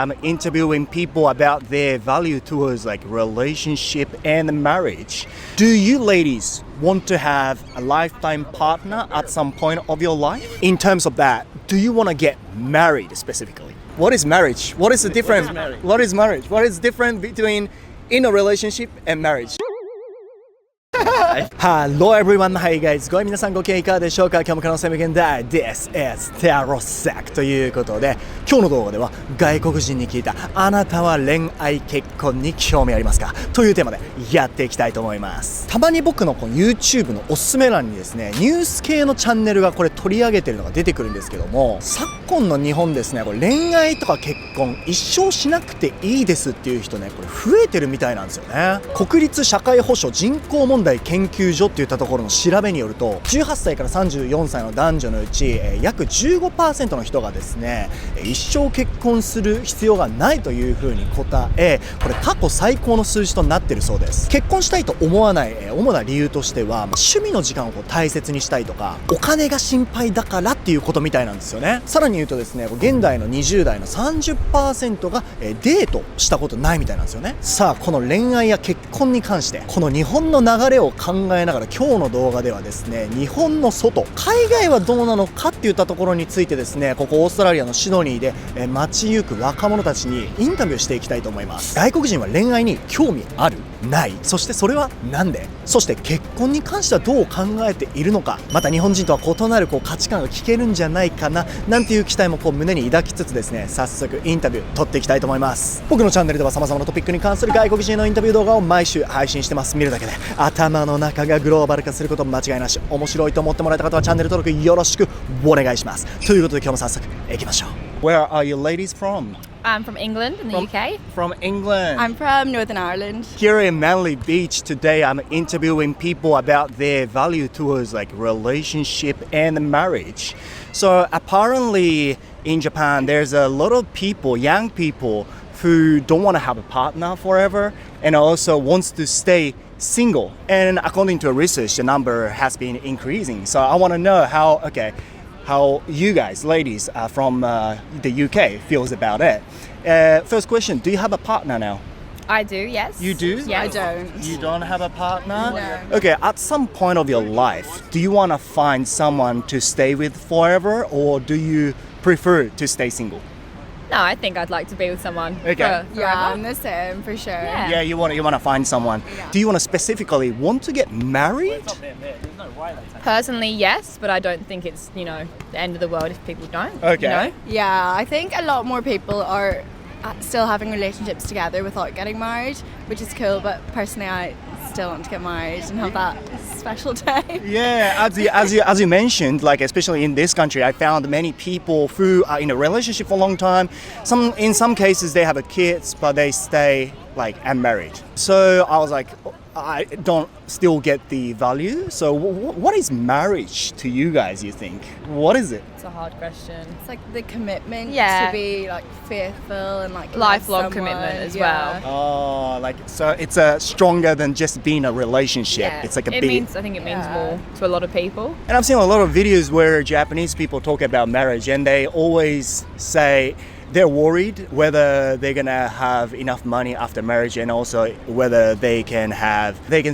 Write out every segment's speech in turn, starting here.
I'm interviewing people about their value towards like relationship and marriage. Do you ladies want to have a lifetime partner at some point of your life? In terms of that, do you want to get married specifically? What is marriage? What is the difference? What is marriage? What is different between in a relationship and marriage? Hello everyone, hi guys. ご皆さんご機嫌いかがでしょうか。今日も可能性無限大 This is タロサックということで、今日の動画では外国人に聞いたあなたは恋愛結婚に興味ありますかというテーマでやっていきたいと思います。たまに僕のこの YouTube のおすすめ欄にですね、ニュース系のチャンネルがこれ取り上げてるのが出てくるんですけども、昨今の日本ですね、これ恋愛とか結婚一生しなくていいですっていう人ね、これ増えてるみたいなんですよね。国立社会保障人口問題研究所っていったところの調べによると、18歳から34歳の男女のうち約 15% の人がですね、一生結婚する必要がないというふうに答え、これ過去最高の数字となっているそうです。結婚したいと思わない主な理由としては、趣味の時間を大切にしたいとか、お金が心配だからっていうことみたいなんですよね。さらに言うとですね、現代の20代の 30% がデートしたことないみたいなんですよね。さあ、この恋愛や結婚に関してこの日本の流れを考えながら、今日の動画ではですね、日本の外、海外はどうなのかっていったところについてですね、ここオーストラリアのシドニーで街行く若者たちにインタビューしていきたいと思います。外国人は恋愛に興味ある？ない？そしてそれはなんで？そして結婚に関してはどう考えているのか、また日本人とは異なる価値観が聞けるんじゃないかななんていう期待も胸に抱きつつですね、早速インタビュー取っていきたいと思います。僕のチャンネルでは様々なトピックに関する外国人のインタビュー動画を毎週配信してます。見るだけで頭の中がグローバル化すること間違いなし。面白いと思ってもらえた方はチャンネル登録よろしくお願いします。ということで今日も早速いきましょう。 Where are you ladies from? I'm from England in the UK. From England. I'm from Northern Ireland. Here in Manly Beach today, I'm interviewing people about their value towards like relationship and marriage. So apparently in Japan, there's a lot of people, young people, who don't want to have a partner forever and also wants to stay single. And according to research, the number has been increasing. So I want to know how you guys, ladies from the UK, feels about it. First question, do you have a partner now? I do, yes. You do? Yes. I don't. You don't have a partner? No. Okay, at some point of your life, do you want to find someone to stay with forever, or do you prefer to stay single? No, I think I'd like to be with someone. Okay. Yeah, forever. I'm the same for sure. Yeah. Yeah, you want to find someone. Yeah. Do you want to specifically want to get married? Personally, yes, but I don't think it's, the end of the world if people don't. Okay. Yeah, I think a lot more people are still having relationships together without getting married, which is cool, but personally I still want to get married and have that special day. Yeah, as you mentioned, like especially in this country, I found many people who are in a relationship for a long time. In some cases they have a kids, but they stay like unmarried. So I was like, I don't still get the value. So what is marriage to you guys, you think? What is it? It's a hard question. It's like the commitment Yeah. to be like faithful and like love Lifelong someone. commitment as Yeah. well. Oh, like so it's stronger than just being a relationship. Yeah. It's like a I big. think it means Yeah. more to a lot of people. And I've seen a lot of videos where Japanese people talk about marriage, and they always say they're worried whether they're gonna have enough money after marriage, and also whether they can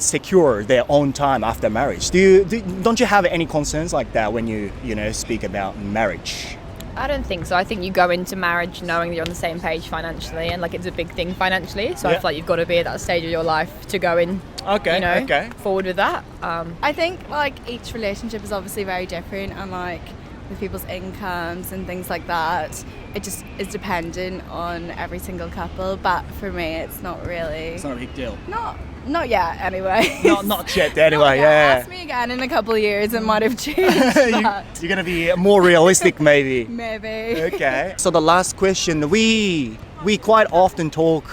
secure their own time after marriage. Don't you have any concerns like that when you speak about marriage? I don't think so. I think you go into marriage knowing that you're on the same page financially, and like it's a big thing financially. So I Yeah. feel like you've got to be at that stage of your life to go in, Okay. forward with that. I think like each relationship is obviously very different, and like with people's incomes and things like that, it just is dependent on every single couple. But for me, it's not really. It's not a big deal. Not yet, anyway. Not yet, anyway. Yeah. Ask me again in a couple of years, it might have changed. But You're gonna be more realistic, maybe. maybe. Okay. So the last question, we quite often talk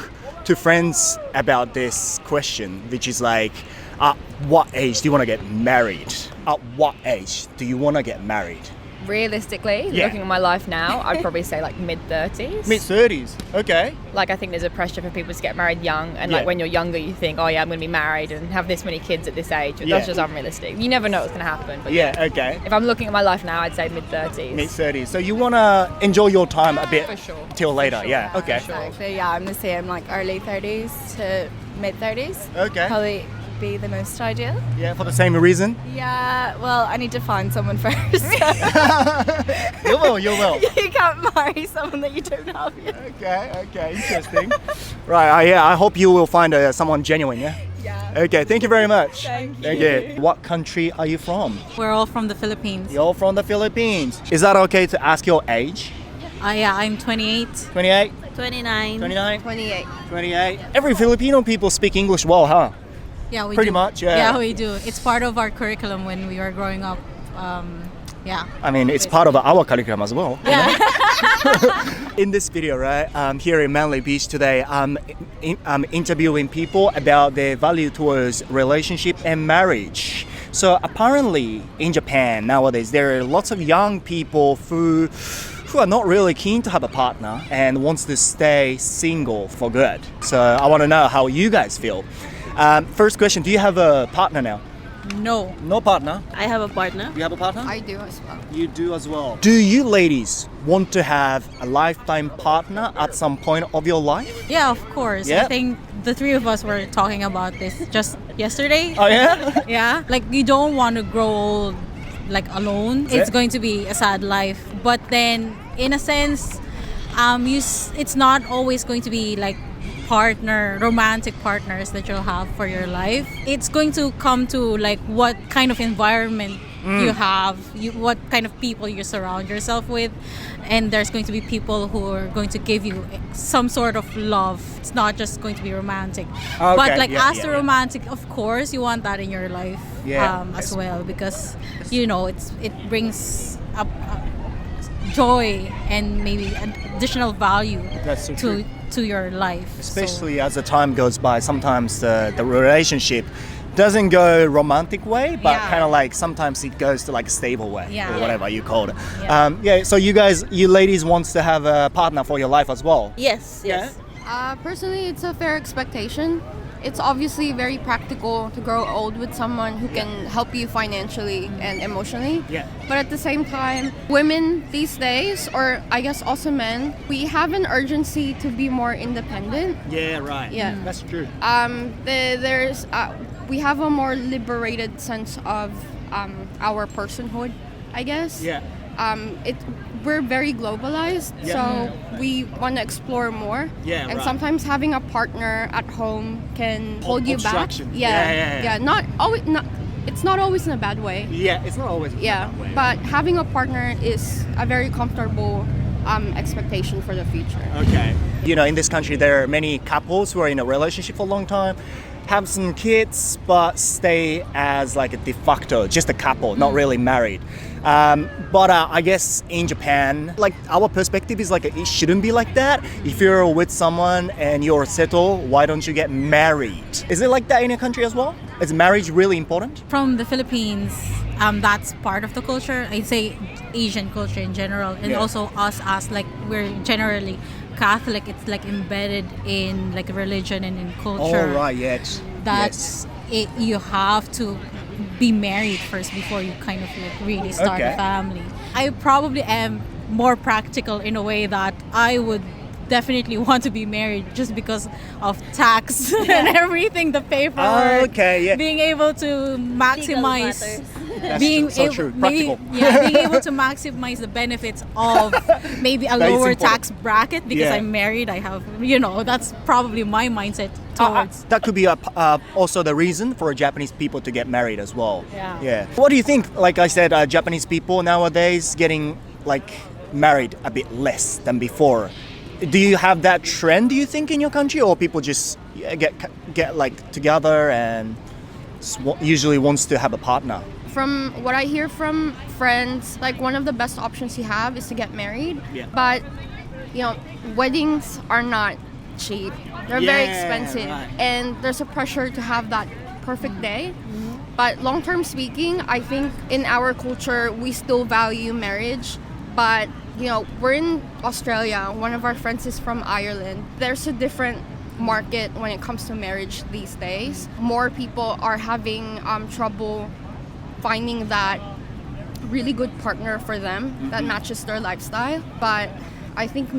to friends about this question, which is like, at what age do you want to get married? At what age do you want to get married? realistically, Yeah. looking at my life now, I'd probably say like mid-30s. Mid-30s. Okay. Like, I think there's a pressure for people to get married young, and Yeah. like when you're younger, you think, oh yeah, I'm going to be married and have this many kids at this age. But Yeah. that's just unrealistic. You never know what's going to happen. But Yeah, okay. if I'm looking at my life now, I'd say mid-30s. Mid-30s. So you want to enjoy your time a bit For sure. till later. For sure. Yeah, okay. For sure. Exactly, yeah, I'm the same, like early 30s to mid 30s. Okay. Probably be the most ideal. Yeah, for the same reason. Yeah, well, I need to find someone first. You will. You can't marry someone that you don't have yet. Okay, interesting. Right, yeah, I hope you will find someone genuine, yeah? Yeah. Okay, thank you very much. Thank you. What country are you from? We're all from the Philippines. You're from the Philippines. Is that okay to ask your age? Yeah, I'm 28. 28? 29. 29? 28. 28. Every Filipino people speak English well, huh? Yeah, we Pretty do. much, yeah. Yeah, we do. It's part of our curriculum when we were growing up. Yeah. I mean, it's part of our curriculum as well. Yeah. In this video, right, here in Manly Beach today, I'm interviewing people about their value towards relationship and marriage. So apparently in Japan nowadays, there are lots of young people who are not really keen to have a partner and wants to stay single for good. So I want to know how you guys feel. First question, do you have a partner now? No. No partner. I have a partner. You have a partner? I do as well. You do as well. Do you ladies want to have a lifetime partner at some point of your life? Yeah, of course. Yeah. I think the three of us were talking about this just yesterday. Oh yeah? Yeah. Like, you don't want to grow old, like, alone. Yeah. It's going to be a sad life. But then, in a sense, it's not always going to be like romantic partners that you'll have for your life. It's going to come to like what kind of environment you have, what kind of people you surround yourself with, and there's going to be people who are going to give you some sort of love. It's not just going to be romantic. Okay, But like yeah, as the romantic, of course, you want that in your life as well, because it brings up joy and maybe additional value That's so true. to your life. Especially as the time goes by, sometimes the relationship doesn't go romantic way, but Yeah. kind of like sometimes it goes to like a stable way Yeah. or whatever you call it. Yeah. So you ladies wants to have a partner for your life as well. Yes. Personally, it's a fair expectation. It's obviously very practical to grow old with someone who can help you financially and emotionally. Yeah. But at the same time, women these days, or I guess also men, we have an urgency to be more independent. Yeah, right. Yeah. That's true. We have a more liberated sense of our personhood, I guess. Yeah. We're very globalized, Yeah. so we want to explore more. Yeah, and right. sometimes having a partner at home can hold you back. Obstruction. Yeah. Not always. It's not always in a bad way. Yeah, it's not always Yeah, that way. but having a partner is a very comfortable expectation for the future. Okay. You know, in this country, there are many couples who are in a relationship for a long time, have some kids, but stay as like a de facto, just a couple, not really married. But I guess in Japan, like our perspective is like it shouldn't be like that. If you're with someone and you're settled, why don't you get married? Is it like that in your country as well? Is marriage really important? From the Philippines, that's part of the culture. I'd say Asian culture in general, and Yeah. also us as like we're generally Catholic. It's like embedded in like religion and in culture. Oh, right, yes. That's it. You have to be married first before you kind of like really start Okay. a family. I probably am more practical in a way that I would definitely want to be married just because of tax and everything, the paperwork. Okay, yeah. Being able to maximize That's being so able, true. maybe, Practical. being able to maximize the benefits of maybe a That is lower important. tax bracket because Yeah. I'm married. I have, that's probably my mindset towards. That could be also the reason for Japanese people to get married as well. Yeah. What do you think? Like I said, Japanese people nowadays getting like married a bit less than before. Do you have that trend? Do you think in your country, or people just get like together and usually wants to have a partner? From what I hear from friends, like one of the best options you have is to get married. Yeah. But weddings are not cheap. They're very Yeah, expensive, right. and there's a pressure to have that perfect day. But long-term speaking, I think in our culture, we still value marriage. But, you know, we're in Australia. One of our friends is from Ireland. There's a different market when it comes to marriage these days. More people are having trouble finding that really good partner for them that matches their lifestyle. But I think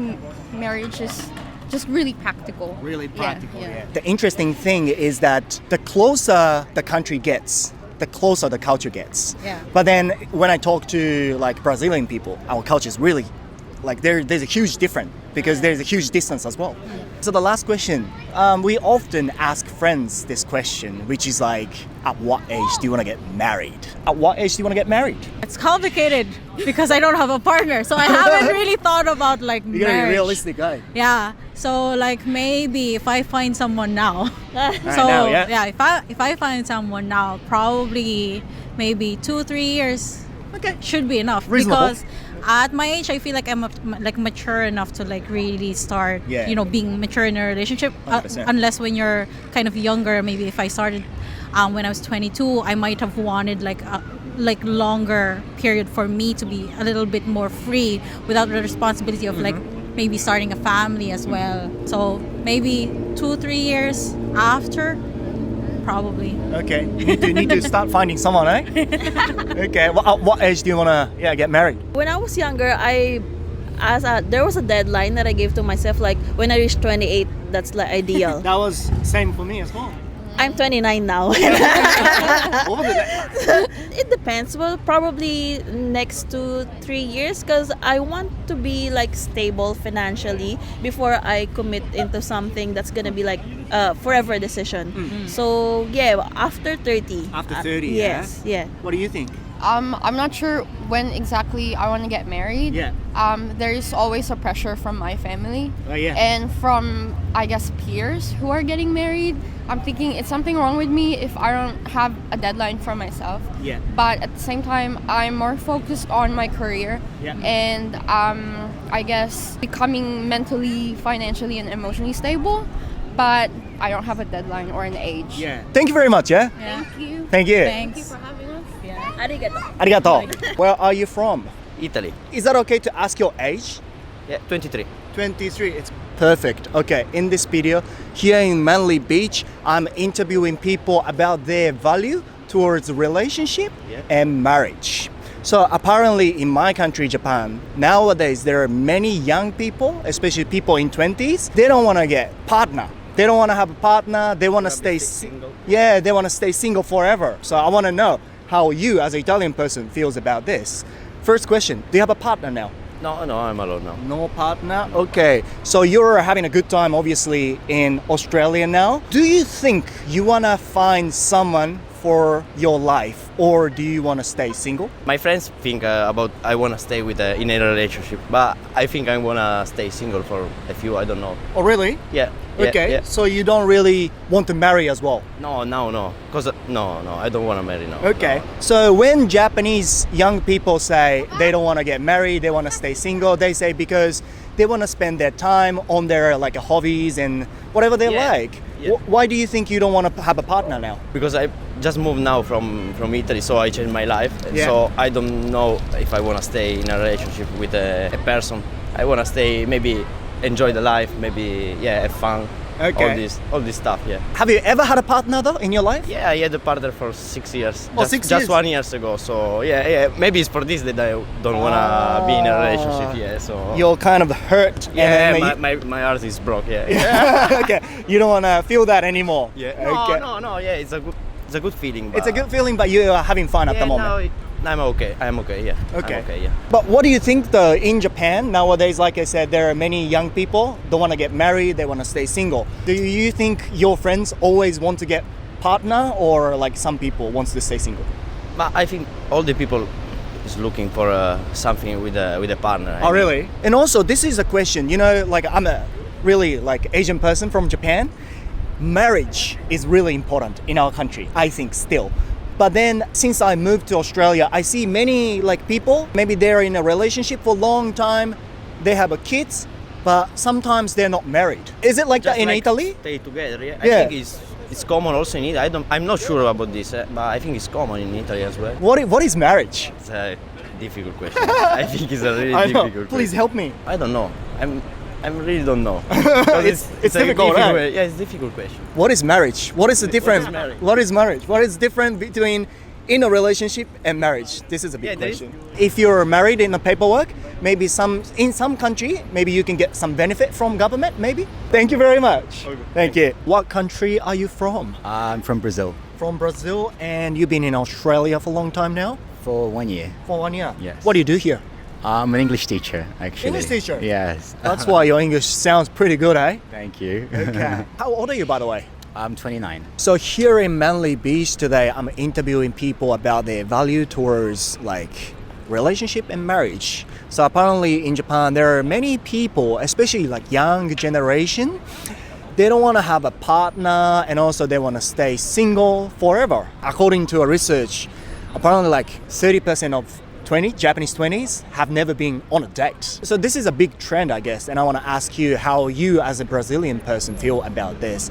marriage is just really practical. Really practical, Yeah. The interesting thing is that the closer the country gets, the closer the culture gets. Yeah. But then when I talk to like Brazilian people, our culture is really like there's a huge difference because there's a huge distance as well. So the last question, we often ask friends this question, which is like, at what age do you want to get married? At what age do you want to get married? It's complicated because I don't have a partner, so I haven't really thought about like You gotta be marriage. realistic, guy. Yeah. So like maybe if I find someone now. now, yeah. if I find someone now, probably maybe 2-3 years Okay. should be enough. Reasonable. Because at my age, I feel like I'm like mature enough to like really start, Yeah. you know, being mature in a relationship. 100%. Unless when you're kind of younger, maybe if I started when I was 22, I might have wanted like a longer period for me to be a little bit more free without the responsibility of like maybe starting a family as well. So maybe 2-3 years after, probably. Okay. Need to start finding someone, eh? Okay. Well, at what age do you want to get married? When I was younger, there was a deadline that I gave to myself, like when I reach 28, that's like ideal. That was same for me as well. I'm 29 now. What was it? It depends. Well, probably next 2-3 years, because I want to be like stable financially before I commit into something that's gonna be like forever decision. So yeah, after 30. After 30, yes, yeah. What do you think? I'm not sure when exactly I want to get married. Yeah. There is always a pressure from my family Oh, yeah. and from, I guess, peers who are getting married. I'm thinking it's something wrong with me if I don't have a deadline for myself. Yeah. But at the same time, I'm more focused on my career Yeah. and I guess becoming mentally, financially, and emotionally stable. But I don't have a deadline or an age. Yeah. Thank you very much, yeah? Thank you. Thank you. Thanks. For having us. Arigato. Arigato. Where are you from? Italy. Is that okay to ask your age? Yeah, 23. 23. It's perfect. Okay, in this video, here in Manly Beach, I'm interviewing people about their value towards relationship and marriage. So apparently in my country, Japan, nowadays there are many young people, especially people in 20s, they don't want to get partner. They don't want to have a partner. They want to stay single. Yeah, they want to stay single forever. So I want to know how you, as an Italian person, feels about this. First question: do you have a partner now? No, I'm alone now. No partner. Okay. So you're having a good time, obviously, in Australia now. Do you think you want to find someone for your life, or do you want to stay single? My friends think about I want to stay with in a relationship, but I think I want to stay single for a few. I don't know. Oh, really? Yeah. Okay. Yeah. So you don't really want to marry as well? No. Cause no, I don't want to marry now. Okay. No. So when Japanese young people say they don't want to get married, they want to stay single, they say because they want to spend their time on their like hobbies and whatever they Yeah. like. Yeah. Why do you think you don't want to have a partner now? Because I just moved now from Italy, so I changed my life. And Yeah. So I don't know if I want to stay in a relationship with a person. I want to stay, maybe enjoy the life, maybe have fun. Okay. All this stuff. Yeah. Have you ever had a partner though in your life? Yeah, I had a partner for 6 years. Oh, just, 6 just years? 1 year ago. So yeah. Maybe it's for this that I don't wanna be in a relationship. Yeah. So You're kind of hurt. yeah, and then my heart is broke. Yeah. you, okay. You don't want to feel that anymore. Yeah. Okay. No. Yeah, it's a good feeling. It's a good feeling, but you are having fun at the moment. I'm okay. I'm okay. Yeah. Okay. I'm okay. Yeah. But what do you think though in Japan nowadays, like I said, there are many young people don't want to get married, they want to stay single. Do you think your friends always want to get partner or like some people wants to stay single? But I think all the people is looking for something with a partner. Oh really? And also this is a question, you know, like I'm a really like Asian person from Japan. Marriage is really important in our country, I think still. But then since I moved to Australia, I see many like people, maybe they're in a relationship for a long time, they have a kids, but sometimes they're not married. Is it like Just that in like Italy? Stay together. Yeah. Yeah. I think it's common also in Italy. I'm not sure about this, but I think it's common in Italy as well. What is marriage? It's a difficult question. I think it's a really I know. difficult Please question. help me. I don't know. I really don't know. Because It's a difficult, right? Yeah, it's a difficult question. What is marriage? What is the difference? marriage? What is marriage? What is different between in a relationship and marriage? This is a big Yeah, there is- question. If you're married in a paperwork, maybe in some country, maybe you can get some benefit from government, maybe. Thank you very much. Thank you. What country are you from? I'm from Brazil From Brazil, and you've been in Australia for a long time now? for 1 year. For 1 year. Yes. What do you do here? I'm an English teacher, actually. English teacher? Yes. That's why your English sounds pretty good, eh? Thank you. Okay. How old are you, by the way? I'm 29. So here in Manly Beach today, I'm interviewing people about their value towards like relationship and marriage. So apparently in Japan, there are many people, especially like young generation, they don't want to have a partner and also they want to stay single forever. According to a research, apparently like 30% of Japanese 20s have never been on a date. So this is a big trend, I guess, and I want to ask you how you as a Brazilian person feel about this.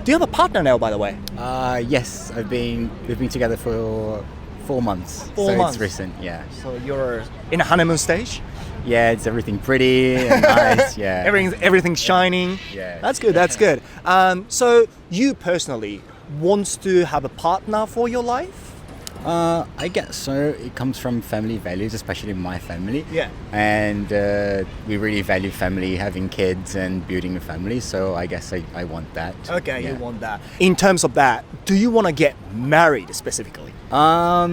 Do you have a partner now, by the way? Yes, we've been together for 4 months. 4 so months. it's recent, yeah. So you're in a honeymoon stage? Yeah, it's everything pretty and nice, yeah. Everything's shining. Yeah. That's good, that's good. So you personally wants to have a partner for your life? I guess so. It comes from family values, especially my family. Yeah. And we really value family, having kids and building a family. So I guess I want that. Okay, yeah. you want that. In terms of that, do you want to get married specifically? Not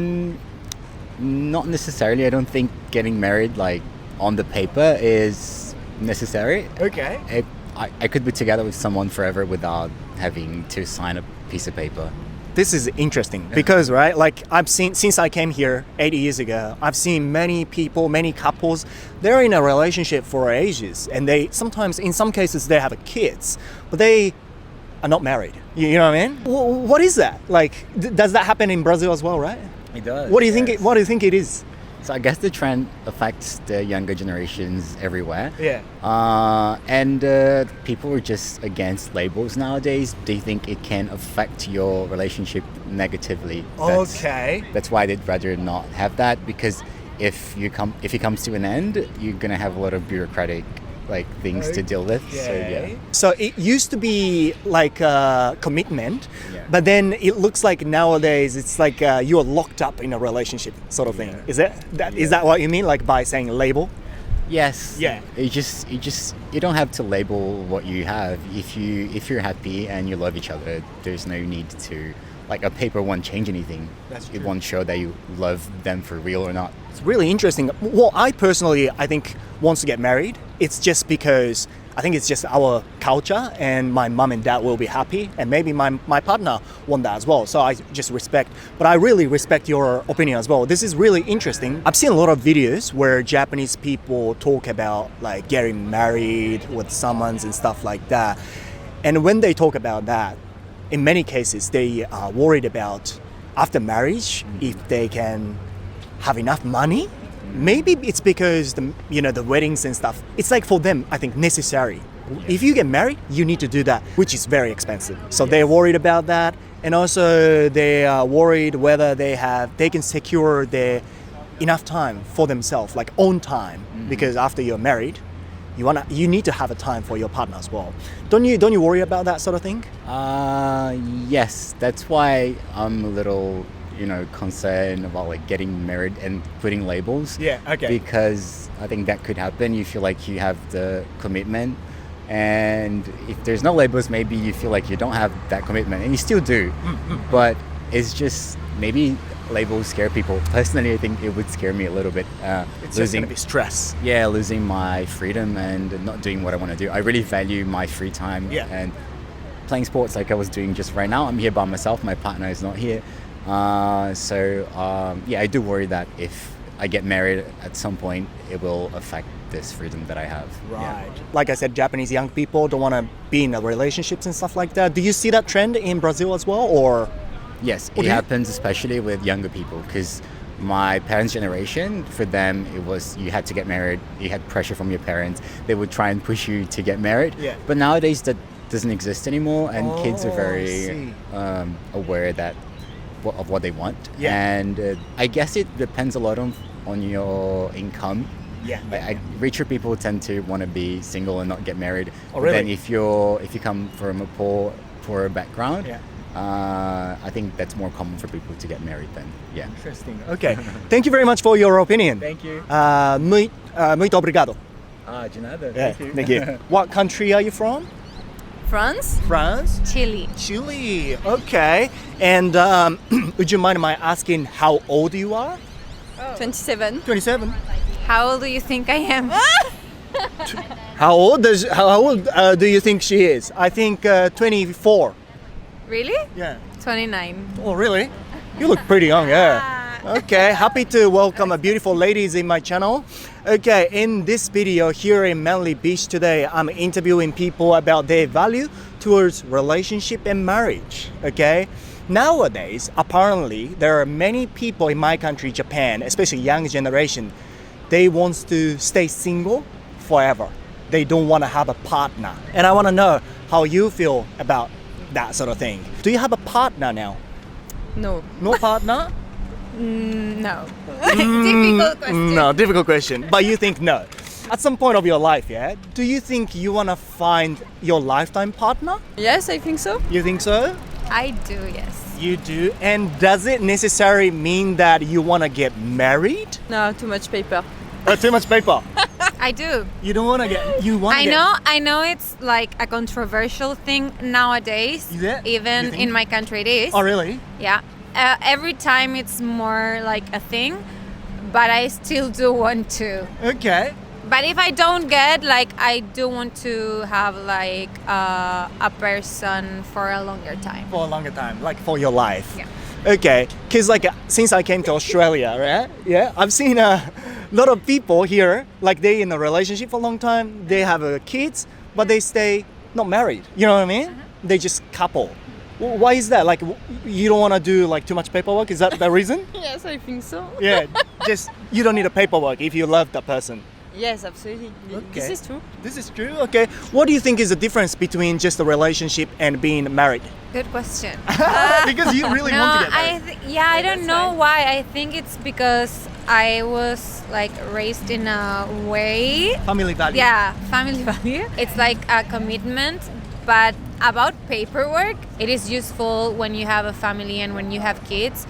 necessarily. I don't think getting married, like, on the paper is necessary. Okay. I could be together with someone forever without having to sign a piece of paper. This is interesting because, right, like I've seen, since I came here 80 years ago, I've seen many people, many couples, they're in a relationship for ages and they sometimes, in some cases, they have kids, but they are not married. You know what I mean? What is that? Like, does that happen in Brazil as well, right? It does. What do you think? yes. What do you think it is? So I guess the trend affects the younger generations everywhere. Yeah. And people are just against labels nowadays. They think it can affect your relationship negatively. That's why they'd rather not have that, because if it comes to an end, you're gonna have a lot of bureaucratic things to deal with. So it used to be like a commitment, Yeah. but then it looks like nowadays it's like you are locked up in a relationship sort of thing. Yeah. Is that what you mean, like by saying label? Yes. Yeah. You don't have to label what you have. If you're happy and you love each other, there's no need to, like, a paper won't change anything. That's It true. won't show that you love them for real or not. It's really interesting. Well, I personally, I think, wants to get married. It's just because I think it's just our culture, and my mom and dad will be happy, and maybe my partner want that as well. So I just respect. But I really respect your opinion as well. This is really interesting. I've seen a lot of videos where Japanese people talk about like getting married with someone and stuff like that. And when they talk about that, in many cases, they are worried about after marriage if they can have enough money. Maybe it's because the weddings and stuff. It's like for them, I think necessary. If you get married, you need to do that, which is very expensive. So they're worried about that, and also they are worried whether they can secure their enough time for themselves, like own time, because after you're married, you need to have a time for your partner as well. Don't you worry about that sort of thing? Yes, that's why I'm a little concerned about like getting married and putting labels. Yeah, okay. Because I think that could happen. You feel like you have the commitment, and if there's no labels, maybe you feel like you don't have that commitment, and you still do. But it's just maybe labels scare people. Personally, I think it would scare me a little bit. It's just gonna be stress. Yeah, losing my freedom and not doing what I want to do. I really value my free time. Yeah. And playing sports like I was doing just right now. I'm here by myself. My partner is not here. I do worry that if I get married at some point, it will affect this freedom that I have. Right. Like I said, Japanese young people don't want to be in relationships and stuff like that. Do you see that trend in Brazil as well, or? Yes, it happens especially with younger people, because my parents' generation, for them, it was you had to get married, you had pressure from your parents, they would try and push you to get married. Yeah. But nowadays, doesn't exist anymore, and kids are very aware that of what they want. And I guess it depends a lot on your income. Richer people tend to want to be single and not get married. Then if you come from a poor background, I think that's more common for people to get married then. Interesting. Okay. Thank you very much for your opinion. Thank you. Muito obrigado. De nada. Thank you. What country are you from? France? France? Chile. Chile. Okay. And would you mind my asking how old you are? 27. 27. How old do you think I am? How old do you think she is? I think 24. Really? Yeah. 29. Oh, really? You look pretty young, Okay, happy to welcome beautiful ladies in my channel. Okay, in this video here in Manly Beach today, I'm interviewing people about their value towards relationship and marriage. Okay, nowadays, apparently, there are many people in my country, Japan, especially young generation, they want to stay single forever. They don't want to have a partner. And I want to know how you feel about that sort of thing. Do you have a partner now? No. No partner? No. Difficult question. No, difficult question. But you think no. At some point of your life, do you think you want to find your lifetime partner? Yes, I think so. You think so? I do, yes. You do? And does it necessarily mean that you want to get married? No, too much paper. Too much paper. I do. You don't want to get... You want to I know it's like a controversial thing nowadays. Is it? Even in my country it is. Oh, really? Yeah. Every time it's more like a thing, but I still do want to. Okay. But if I don't get, like, I do want to have like a person for a longer time. For a longer time, like for your life. Yeah. Okay, because like since I came to Australia, right? Yeah, I've seen a lot of people here, like they in a relationship for a long time, they have kids, but they stay not married. You know what I mean? They just couple. Why is that? Like you don't want to do like too much paperwork? Is that the reason? Yes, I think so. Yeah, just you don't need a paperwork if you love that person. Yes, absolutely. Okay. This is true. This is true. Okay, what do you think is the difference between just a relationship and being married? Good question. Because you really want to get married. I don't know why. I think it's because I was like raised in a way. Family value. Yeah, family value. It's like a commitment, but about paperwork, it is useful when you have a family and when you have kids.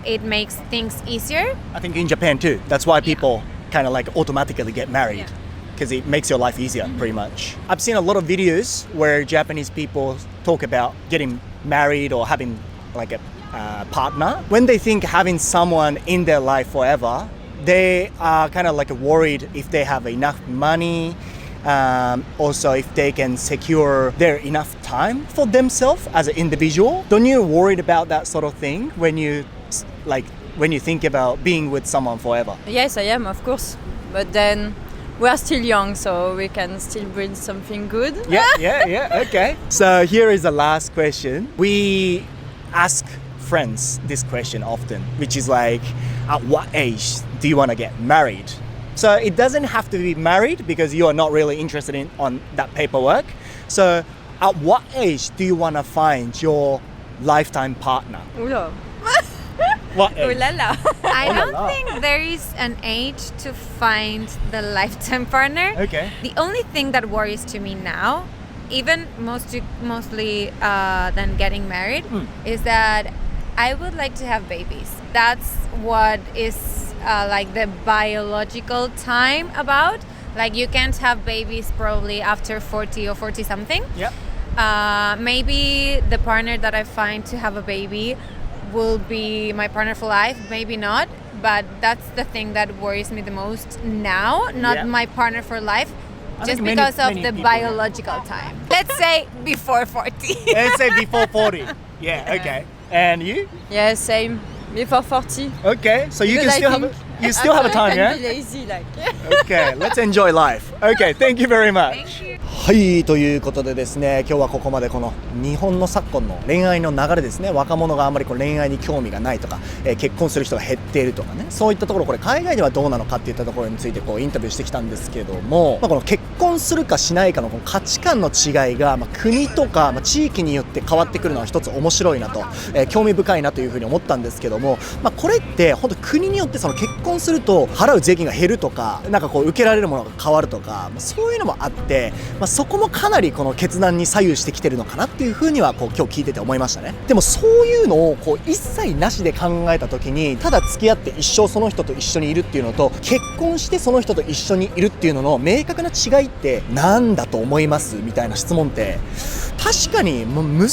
It makes things easier. I think in Japan too. That's why people kind of like automatically get married. Because it makes your life easier, pretty much. I've seen a lot of videos where Japanese people talk about getting married or having like a partner. When they think having someone in their life forever, they are kind of like worried if they have enough money, also if they can secure their enough time for themselves as an individual. Don't you worried about that sort of thing when you think about being with someone forever? Yes, I am, of course. But then we are still young, so we can still bring something good. Yeah, okay. So here is the last question. We ask friends this question often, which is like, at what age do you want to get married? So it doesn't have to be married because you are not really interested on that paperwork. So at what age do you want to find your lifetime partner? Oula. What age? Ooh la la. I don't think there is an age to find the lifetime partner. Okay. The only thing that worries to me now, even mostly than getting married, is that I would like to have babies. That's what is like the biological time about. Like you can't have babies probably after 40 or 40 something. Yeah. Maybe the partner that I find to have a baby will be my partner for life, maybe not, but that's the thing that worries me the most now, not my partner for life, just because of the biological time. Let's say before 40. Let's say before 40. Yeah, okay. And you? Yeah, same. Before 40. Okay, so you Because can still have a time, I yeah? can be lazy, like. Okay, let's enjoy life. Okay, thank you very much. Thank you. はい、ということでですね、今日はここまでこの日本の昨今の恋愛の流れですね、若者があんまりこう恋愛に興味がないとか、結婚する人が減っているとかね、そういったところ、これ海外ではどうなのかっていったところについてこうインタビューしてきたんですけども、この結婚するかしないかのこの価値観の違いが、国とか、地域によって変わってくるのは一つ面白いなと、興味深いなというふうに思ったんですけども、これって本当国によってその結婚すると払う税金が減るとか、なんかこう受けられるものが変わるとか、そういうのもあって、そこもかなりこの決断に左右してきてるのかなっていうふうにはこう今日聞いてて思いましたね。でもそういうのをこう一切なしで考えた時に、ただ付き合って一生その人と一緒にいるっていうのと、結婚してその人と一緒にいるっていうのの明確な違いって何だと思いますみたいな質問って確かに難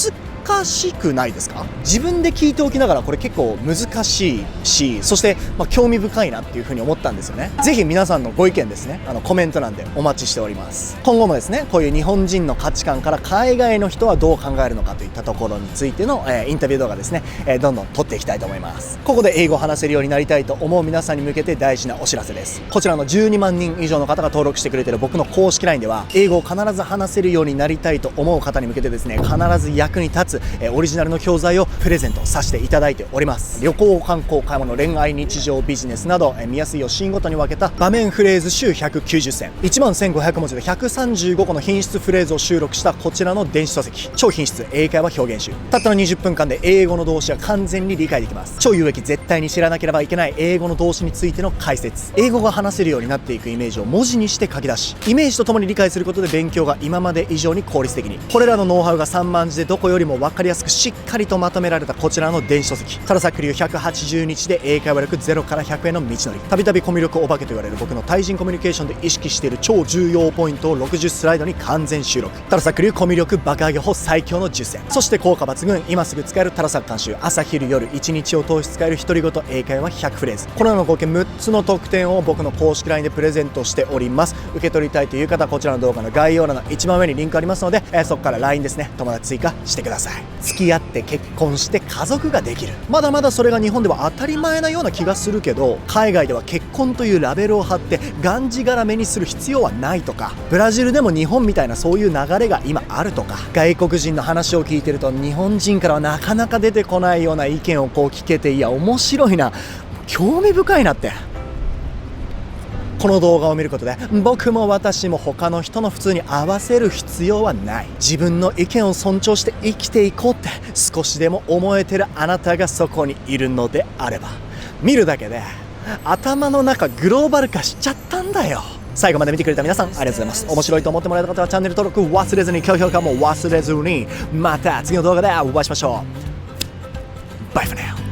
しくないですか？自分で聞いておきながらこれ結構難しいし、そして興味深いなっていうふうに思ったんですよね。ぜひ皆さんのご意見ですね、コメント欄でお待ちしております。今後もですね、こういう日本人の価値観から海外の人はどう考えるのかといったところについての、インタビュー動画ですね、どんどん撮っていきたいと思います。ここで英語を話せるようになりたいと思う皆さんに向けて大事なお知らせです。こちらの12万人以上の方が登録してくれている僕の公式 LINE では、英語を必ず話せるようになりたいと思う方に向けてですね、必ず役に立つ、オリジナルの教材をプレゼントさせていただいております。旅行、観光、買い物、恋愛、日常、ビジネスなど、見やすいをシーンごとに分けた場面フレーズ集190選、11,500文字で135個の品質フレーズを収録したこちらの電子書籍、超品質英会話表現集。たったの20分間で英語の動詞が完全に理解できます。超有益、絶対に知らなければいけない英語の動詞についての解説。英語が話せるようになっていくイメージを文字にして書き出し、イメージとともに理解することで勉強が今まで以上に効率的に。これらのノウハウが3万字でどこよりも分かりやすくしっかりとまとめられたこちらの電子書籍、タロサック流180日で英会話力0から100への道のり。たびたびコミュ力お化けと言われる僕の対人コミュニケーションで意識している超重要ポイントを60スライドに完全収録。タロサック流コミュ力爆上げ法最強の10選、そして効果抜群、今すぐ使えるタロサック監修、朝昼夜1日を通し使える独り言英会話100フレーズ。このような合計6つの特典を僕の公式 LINE でプレゼントしております。受け取りたいという方はこちらの動画の概要欄の一番上にリンクありますので、そこから LINE ですね、友達追加してください。付き合って結婚して家族ができる。まだまだそれが日本では当たり前なような気がするけど、海外では結婚というラベルを貼ってがんじがらめにする必要はないとか、ブラジルでも日本みたいなそういう流れが今あるとか、外国人の話を聞いてると日本人からはなかなか出てこないような意見をこう聞けて、いや面白いな、興味深いなって。この動画を見ることで僕も私も他の人の普通に合わせる必要はない。自分の意見を尊重して生きていこうって少しでも思えてるあなたがそこにいるのであれば、見るだけで頭の中グローバル化しちゃったんだよ。最後まで見てくれた皆さんありがとうございます。面白いと思ってもらえた方はチャンネル登録忘れずに、高評価も忘れずに、また次の動画でお会いしましょう。バイフォーナウ。